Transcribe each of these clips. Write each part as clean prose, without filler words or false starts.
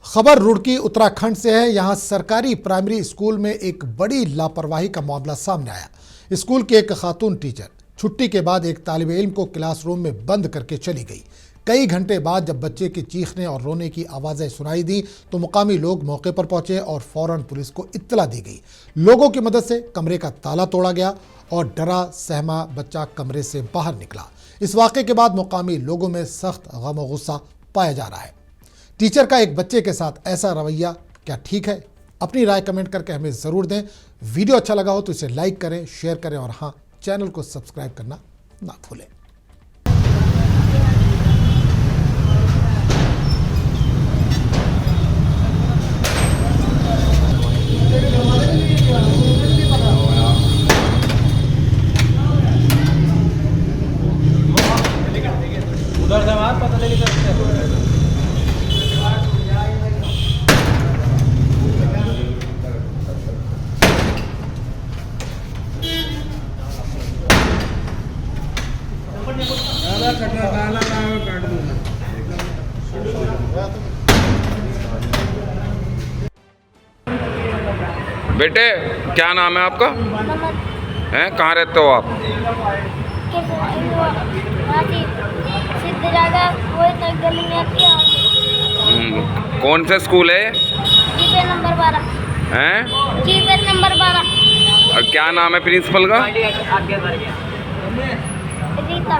खबर रुड़की उत्तराखंड से है। यहां सरकारी प्राइमरी स्कूल में एक बड़ी लापरवाही का मामला सामने आया। स्कूल की एक खातून टीचर छुट्टी के बाद एक तालिब इल्म को क्लासरूम में बंद करके चली गई। कई घंटे बाद जब बच्चे की चीखने और रोने की आवाज़ें सुनाई दी तो मुकामी लोग मौके पर पहुंचे और फौरन पुलिस को इत्तला दी गई। लोगों की मदद से कमरे का ताला तोड़ा गया और डरा सहमा बच्चा कमरे से बाहर निकला। इस वाक़े के बाद मुकामी लोगों में सख्त गम और गुस्सा पाया जा रहा है। टीचर का एक बच्चे के साथ ऐसा रवैया क्या ठीक है? अपनी राय कमेंट करके हमें ज़रूर दें। वीडियो अच्छा लगा हो तो इसे लाइक करें, शेयर करें और हाँ, चैनल को सब्सक्राइब करना ना भूलें। उधर से बात पता लगी बेटे, क्या नाम है आपका? हैं, कहाँ रहते हो आप? कौन सा स्कूल है? जीपे नंबर 12 हैं? जीपे नंबर 12। और क्या नाम है प्रिंसिपल का? रीता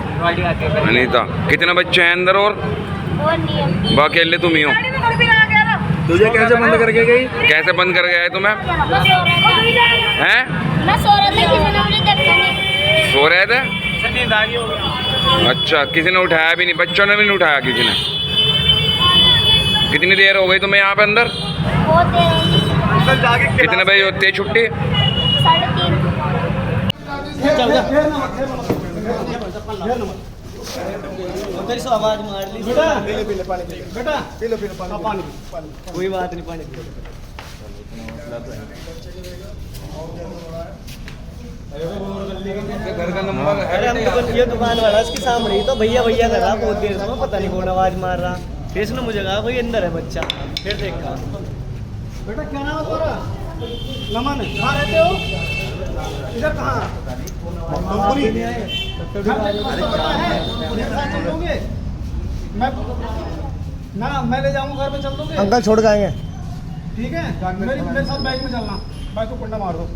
अनीता। कितने बच्चे हैं अंदर और नहीं वो अकेले तुम ही हो? तुझे कैसे बंद करके गई? कैसे बंद कर गया है तुम्हें? हैं? मैं सो रहा था, किसी ने मुझे देखा नहीं। सो रहे थे? अच्छा, किसी ने उठाया भी नहीं? बच्चों ने भी नहीं उठाया किसी ने? कितनी देर हो गई तुम्हें यहाँ पे अंदर? बहुत देर हो गई। कितने बजे होती है छुट्टी? 3:30। तेरी से आवाज मार ली बेटा। पीले पानी बेटा, पीले पानी कोई बात नहीं, पानी घर का नंबर। अरे हम तो ये दुकान वाला इसके सामने ही तो भैया भैया कर रहा बहुत देर से, पता नहीं कौन आवाज मार रहा। फिर इसने मुझे कहा भाई अंदर है बच्चा। फिर देखा बेटा। क्या नाम है तुम्हारा? नमन। कहाँ रहते हो? इधर कहाँ? मैं ले जाऊंगा घर पे, चल दोगे? अंकल छोड़ के आएंगे। ठीक है, मेरे साथ बाइक में चलना। बाइक को कुंडा मार दो।